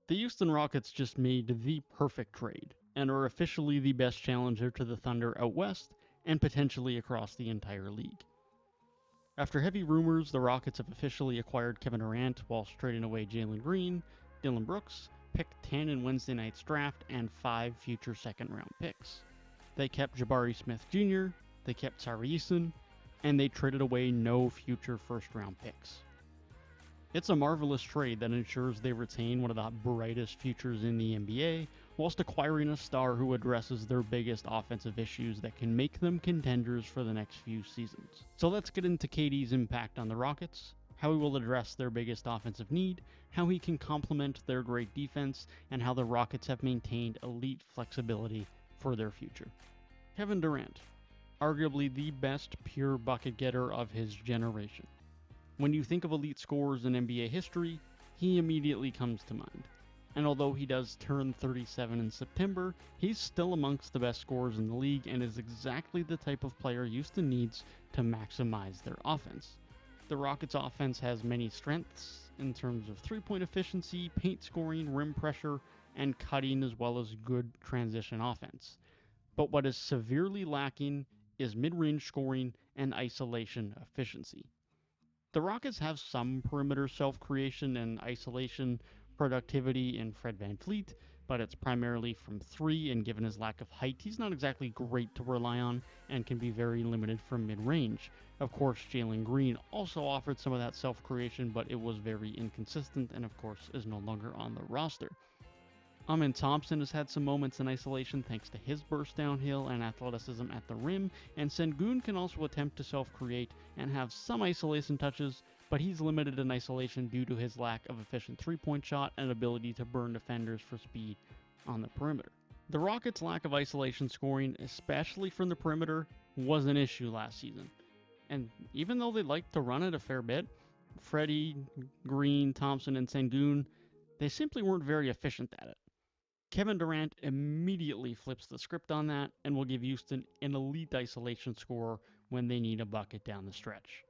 The Houston Rockets just made the perfect trade and are officially the best challenger to the Thunder out west and potentially across the entire league. After heavy rumors, the Rockets have officially acquired Kevin Durant while trading away Jalen Green, Dillon Brooks, pick 10 in Wednesday night's draft, and 5 future second round picks. They kept Jabari Smith Jr., they kept Tari Eason, and they traded away no future first round picks. It's a marvelous trade that ensures they retain one of the brightest futures in the NBA, whilst acquiring a star who addresses their biggest offensive issues that can make them contenders for the next few seasons. So let's get into KD's impact on the Rockets, how he will address their biggest offensive need, how he can complement their great defense, and how the Rockets have maintained elite flexibility for their future. Kevin Durant, arguably the best pure bucket getter of his generation. When you think of elite scorers in NBA history, he immediately comes to mind. And although he does turn 37 in September, he's still amongst the best scorers in the league and is exactly the type of player Houston needs to maximize their offense. The Rockets' offense has many strengths in terms of three-point efficiency, paint scoring, rim pressure, and cutting, as well as good transition offense. But what is severely lacking is mid-range scoring and isolation efficiency. The Rockets have some perimeter self-creation and isolation productivity in Fred VanVleet, but it's primarily from three, and given his lack of height, he's not exactly great to rely on and can be very limited from mid-range. Of course, Jalen Green also offered some of that self-creation, but it was very inconsistent and of course is no longer on the roster. Amen Thompson has had some moments in isolation thanks to his burst downhill and athleticism at the rim, and Sengun can also attempt to self-create and have some isolation touches, but he's limited in isolation due to his lack of efficient three-point shot and ability to burn defenders for speed on the perimeter. The Rockets' lack of isolation scoring, especially from the perimeter, was an issue last season. And even though they liked to run it a fair bit, Freddie, Green, Thompson, and Sengun, they simply weren't very efficient at it. Kevin Durant immediately flips the script on that and will give Houston an elite isolation scorer when they need a bucket down the stretch.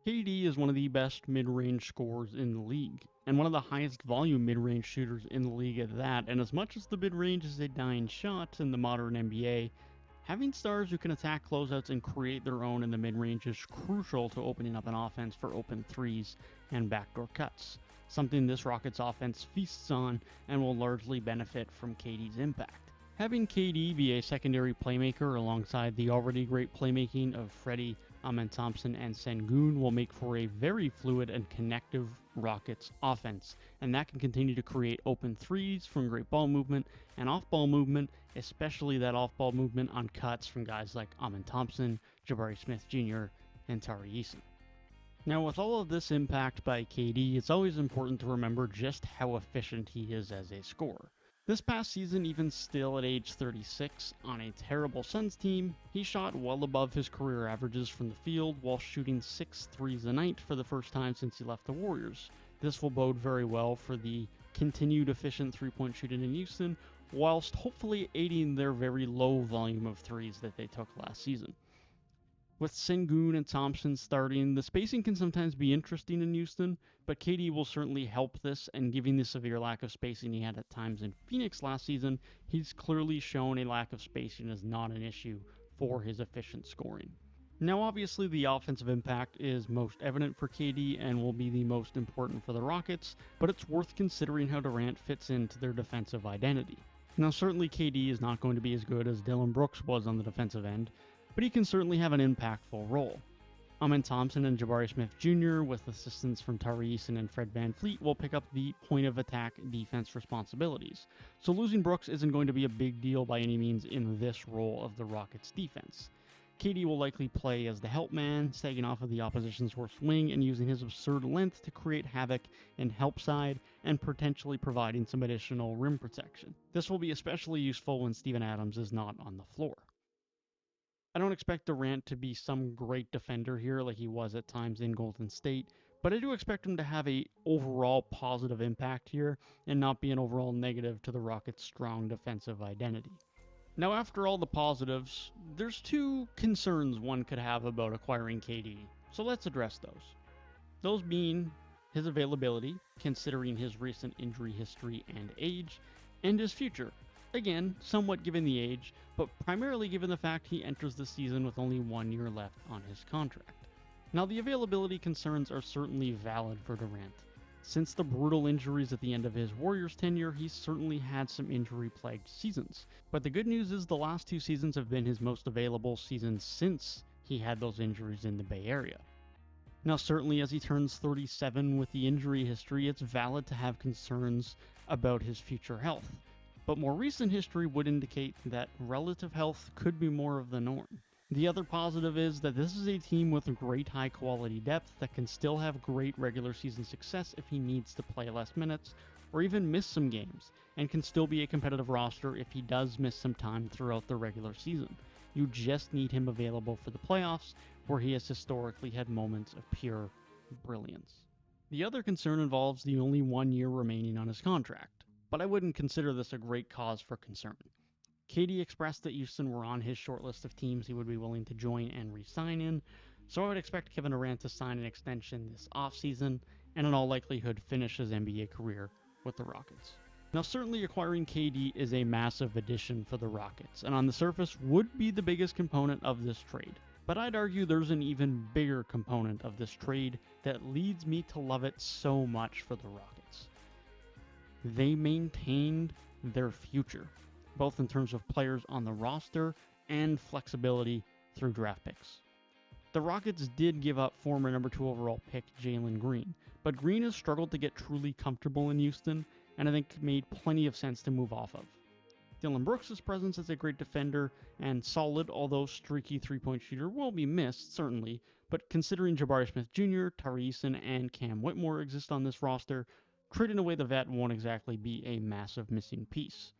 KD is one of the best mid-range scorers in the league, and one of the highest volume mid-range shooters in the league at that, and as much as the mid-range is a dying shot in the modern NBA, having stars who can attack closeouts and create their own in the mid-range is crucial to opening up an offense for open threes and backdoor cuts, something this Rockets offense feasts on and will largely benefit from KD's impact. Having KD be a secondary playmaker alongside the already great playmaking of Freddie, Amen Thompson, and Sengun will make for a very fluid and connective Rockets offense, and that can continue to create open threes from great ball movement and off-ball movement, especially that off-ball movement on cuts from guys like Amen Thompson, Jabari Smith Jr., and Tari Eason. Now, with all of this impact by KD, it's always important to remember just how efficient he is as a scorer. This past season, even still at age 36, on a terrible Suns team, he shot well above his career averages from the field while shooting 6 threes a night for the first time since he left the Warriors. This will bode very well for the continued efficient three-point shooting in Houston, whilst hopefully aiding their very low volume of threes that they took last season. With Sengun and Thompson starting, the spacing can sometimes be interesting in Houston, but KD will certainly help this, and given the severe lack of spacing he had at times in Phoenix last season, he's clearly shown a lack of spacing is not an issue for his efficient scoring. Now obviously the offensive impact is most evident for KD and will be the most important for the Rockets, but it's worth considering how Durant fits into their defensive identity. Now certainly KD is not going to be as good as Dillon Brooks was on the defensive end, but he can certainly have an impactful role. Amen Thompson and Jabari Smith Jr., with assistance from Tari Eason and Fred VanVleet, will pick up the point of attack defense responsibilities, so losing Brooks isn't going to be a big deal by any means in this role of the Rockets' defense. KD will likely play as the help man, sagging off of the opposition's worst wing and using his absurd length to create havoc in help side and potentially providing some additional rim protection. This will be especially useful when Steven Adams is not on the floor. I don't expect Durant to be some great defender here like he was at times in Golden State, but I do expect him to have a overall positive impact here and not be an overall negative to the Rockets' strong defensive identity. Now, after all the positives, there's two concerns one could have about acquiring KD, so let's address those. Those being, his availability, considering his recent injury history and age, and his future. Again, somewhat given the age, but primarily given the fact he enters the season with only 1 year left on his contract. Now, the availability concerns are certainly valid for Durant. Since the brutal injuries at the end of his Warriors tenure, he's certainly had some injury-plagued seasons. But the good news is the last 2 seasons have been his most available seasons since he had those injuries in the Bay Area. Now, certainly as he turns 37 with the injury history, it's valid to have concerns about his future health. But more recent history would indicate that relative health could be more of the norm. The other positive is that this is a team with great high quality depth that can still have great regular season success if he needs to play less minutes or even miss some games, and can still be a competitive roster if he does miss some time throughout the regular season. You just need him available for the playoffs, where he has historically had moments of pure brilliance. The other concern involves the only 1 year remaining on his contract, but I wouldn't consider this a great cause for concern. KD expressed that Houston were on his short list of teams he would be willing to join and re-sign in, so I would expect Kevin Durant to sign an extension this offseason, and in all likelihood finish his NBA career with the Rockets. Now, certainly acquiring KD is a massive addition for the Rockets, and on the surface would be the biggest component of this trade. But I'd argue there's an even bigger component of this trade that leads me to love it so much for the Rockets. They maintained their future, both in terms of players on the roster and flexibility through draft picks. The Rockets did give up former number 2 overall pick Jalen Green, but Green has struggled to get truly comfortable in Houston, and I think made plenty of sense to move off of. Dillon Brooks' presence as a great defender and solid, although streaky three-point shooter will be missed, certainly, but considering Jabari Smith Jr., Tari Eason, and Cam Whitmore exist on this roster, trading away the vet won't exactly be a massive missing piece.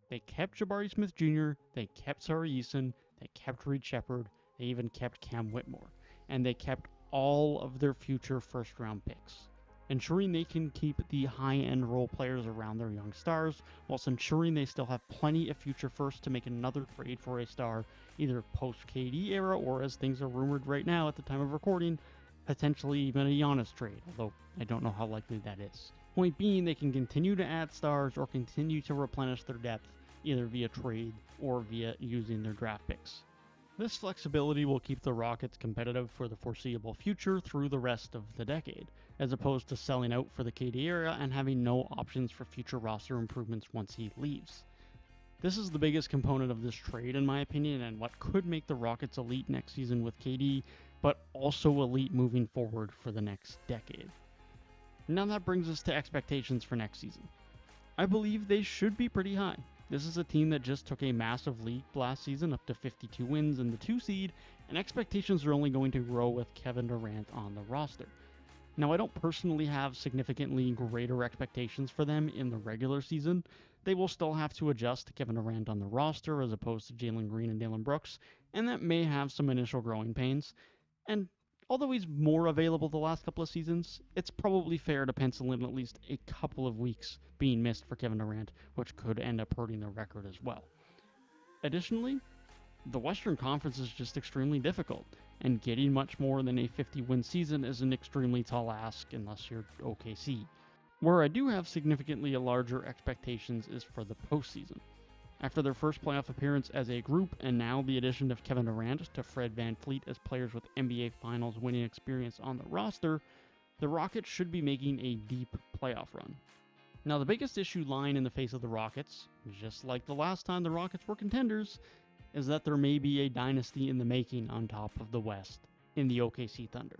They kept Jabari Smith Jr., they kept Tari Eason, they kept Reed Shepard, they even kept Cam Whitmore, and they kept all of their future first-round picks, ensuring they can keep the high-end role players around their young stars, whilst ensuring they still have plenty of future first to make another trade for a star, either post-KD era or, as things are rumored right now at the time of recording, potentially even a Giannis trade, although I don't know how likely that is. Point being, they can continue to add stars or continue to replenish their depth, either via trade or via using their draft picks. This flexibility will keep the Rockets competitive for the foreseeable future through the rest of the decade, as opposed to selling out for the KD era and having no options for future roster improvements once he leaves. This is the biggest component of this trade in my opinion, and what could make the Rockets elite next season with KD, but also elite moving forward for the next decade. Now that brings us to expectations for next season. I believe they should be pretty high. This is a team that just took a massive leap last season up to 52 wins in the 2 seed, and expectations are only going to grow with Kevin Durant on the roster. Now, I don't personally have significantly greater expectations for them in the regular season. They will still have to adjust to Kevin Durant on the roster as opposed to Jalen Green and Dillon Brooks, and that may have some initial growing pains. And although he's more available the last couple of seasons, it's probably fair to pencil in at least a couple of weeks being missed for Kevin Durant, which could end up hurting their record as well. Additionally, the Western Conference is just extremely difficult, and getting much more than a 50-win season is an extremely tall ask unless you're OKC. Where I do have significantly larger expectations is for the postseason. After their first playoff appearance as a group, and now the addition of Kevin Durant to Fred VanVleet as players with NBA Finals winning experience on the roster, the Rockets should be making a deep playoff run. Now, the biggest issue lying in the face of the Rockets, just like the last time the Rockets were contenders, is that there may be a dynasty in the making on top of the West in the OKC Thunder.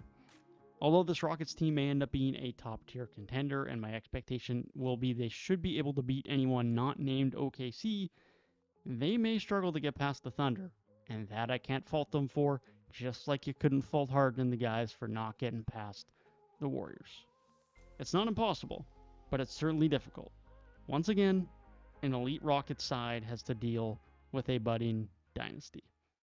Although this Rockets team may end up being a top-tier contender, and my expectation will be they should be able to beat anyone not named OKC, they may struggle to get past the Thunder, and that I can't fault them for, just like you couldn't fault Harden and the guys for not getting past the Warriors. It's not impossible, but it's certainly difficult. Once again, an elite Rockets side has to deal with a budding dynasty.